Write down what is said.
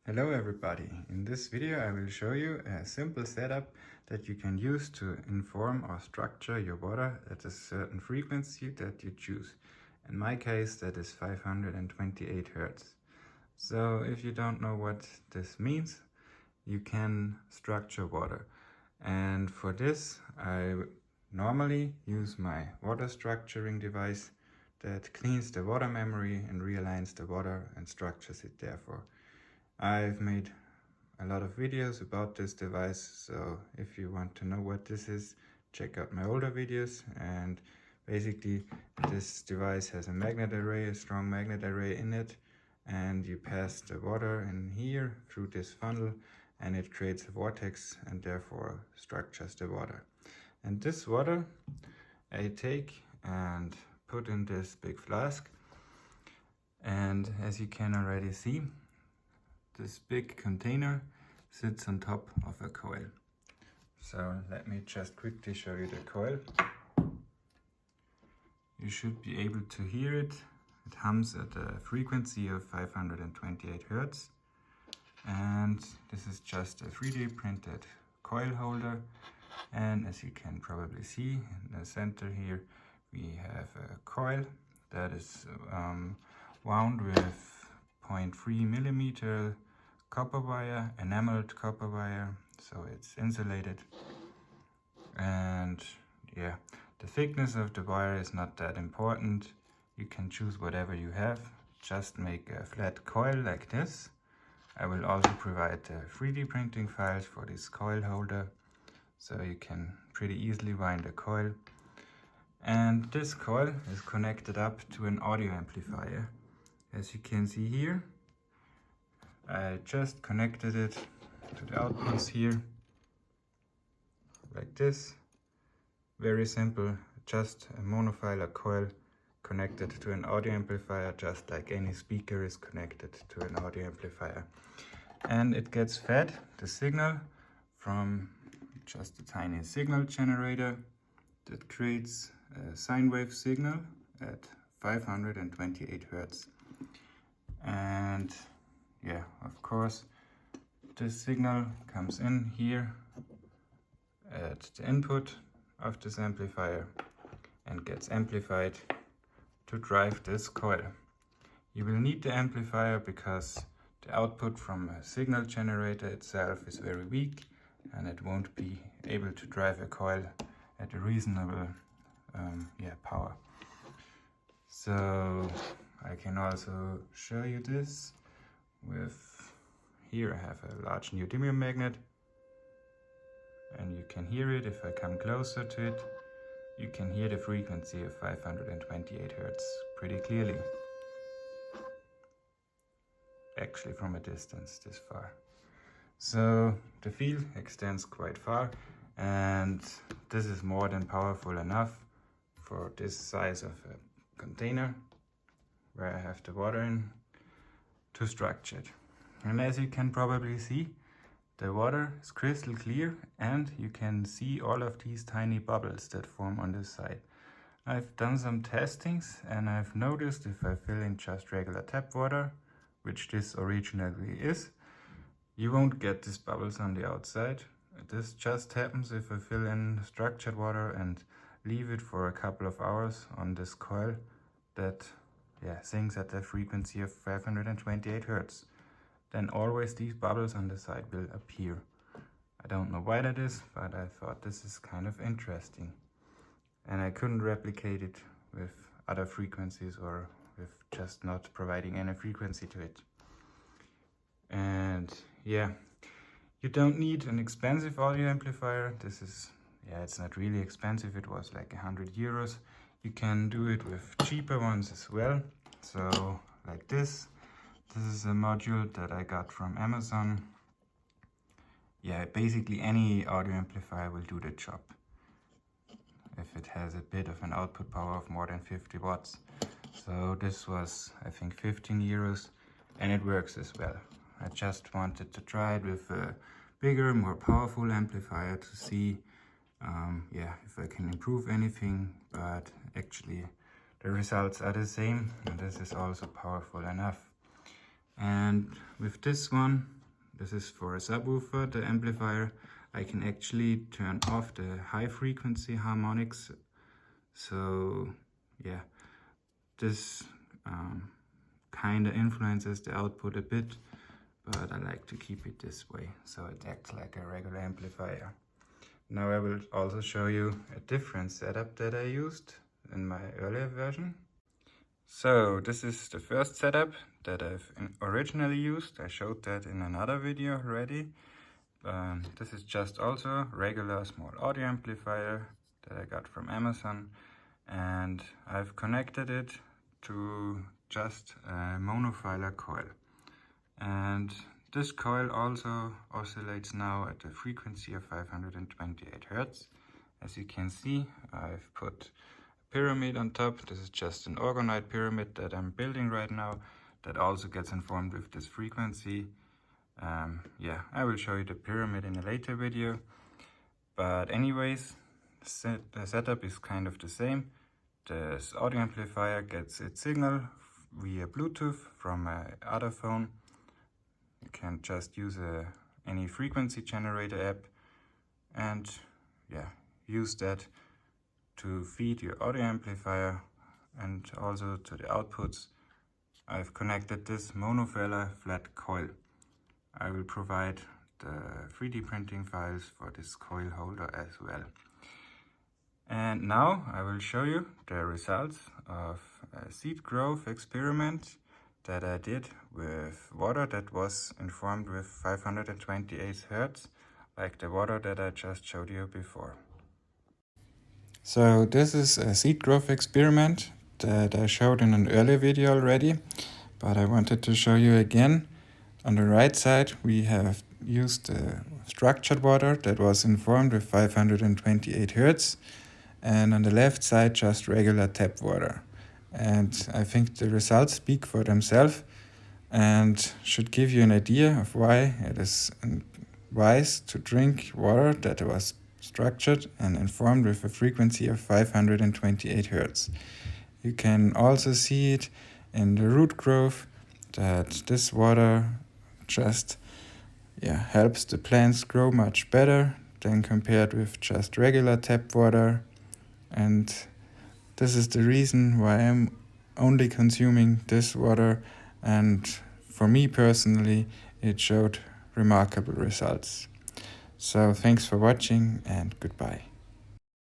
Hello everybody, in this video I will show you a simple setup that you can use to inform or structure your water at a certain frequency that you choose. In my case that is 528 Hertz. So if you don't know what this means, you can structure water. And for this I normally use my water structuring device that cleans the water memory and realigns the water and structures it therefore. I've made a lot of videos about this device, so if you want to know what this is, check out my older videos. And basically this device has a magnet array, a strong magnet array in it, and you pass the water in here through this funnel and it creates a vortex and therefore structures the water. And this water I take and put in this big flask, and as you can already see, this big container sits on top of a coil. So let me just quickly show you the coil. You should be able to hear it. It hums at a frequency of 528 Hertz. And this is just a 3D printed coil holder. And as you can probably see in the center here, we have a coil that is wound with 0.3 millimeter copper wire, enameled copper wire, so it's insulated. And yeah, the thickness of the wire is not that important. You can choose whatever you have. Just make a flat coil like this. I will also provide the 3D printing files for this coil holder, so you can pretty easily wind a coil. And this coil is connected up to an audio amplifier. As you can see here, I just connected it to the outputs here, like this. Very simple, just a monophylar coil connected to an audio amplifier, just like any speaker is connected to an audio amplifier. And it gets fed the signal from just a tiny signal generator that creates a sine wave signal at 528 Hertz. And yeah, of course, this signal comes in here at the input of this amplifier and gets amplified to drive this coil. You will need the amplifier because the output from a signal generator itself is very weak and it won't be able to drive a coil at a reasonable power. So I can also show you this with, here I have a large neodymium magnet, and you can hear it. If I come closer to it, you can hear the frequency of 528 Hertz pretty clearly. Actually from a distance this far. So the field extends quite far, and this is more than powerful enough for this size of a container where I have the water in to structure it. And as you can probably see, the water is crystal clear and you can see all of these tiny bubbles that form on this side. I've done some testings and I've noticed if I fill in just regular tap water, which this originally is, you won't get these bubbles on the outside. This just happens if I fill in structured water and leave it for a couple of hours on this coil that sings at the frequency of 528 Hertz. Then always these bubbles on the side will appear. I don't know why that is, but I thought this is kind of interesting. And I couldn't replicate it with other frequencies or with just not providing any frequency to it. And yeah, you don't need an expensive audio amplifier. This is, it's not really expensive. It was like 100 euros. You can do it with cheaper ones as well. So like this. This is a module that I got from Amazon. Yeah, basically any audio amplifier will do the job if it has a bit of an output power of more than 50 watts. So this was, I think, 15 euros, and it works as well. I just wanted to try it with a bigger, more powerful amplifier to see if I can improve anything, but actually the results are the same, and this is also powerful enough. And with this one, this is for a subwoofer, the amplifier. I can actually turn off the high frequency harmonics. So yeah, this kind of influences the output a bit, but I like to keep it this way, so it acts like a regular amplifier. Now I will also show you a different setup that I used in my earlier version. So this is the first setup that I've originally used. I showed that in another video already. This is just also regular small audio amplifier that I got from Amazon, and I've connected it to just a monofilar coil. And this coil also oscillates now at a frequency of 528 Hertz. As you can see, I've put a pyramid on top. This is just an orgonite pyramid that I'm building right now that also gets informed with this frequency. Yeah, I will show you the pyramid in a later video. But anyways, the setup is kind of the same. This audio amplifier gets its signal via Bluetooth from my other phone. You can just use any frequency generator app and yeah, use that to feed your audio amplifier and also to the outputs. I've connected this monofilar flat coil. I will provide the 3D printing files for this coil holder as well. And now I will show you the results of a seed growth experiment that I did with water that was informed with 528 Hertz, like the water that I just showed you before. So this is a seed growth experiment that I showed in an earlier video already, but I wanted to show you again. On the right side, we have used structured water that was informed with 528 Hertz, and on the left side, just regular tap water. And I think the results speak for themselves and should give you an idea of why it is wise to drink water that was structured and informed with a frequency of 528 Hertz. You can also see it in the root growth that this water just helps the plants grow much better than compared with just regular tap water. And this is the reason why I'm only consuming this water, and for me personally it showed remarkable results. So thanks for watching and goodbye.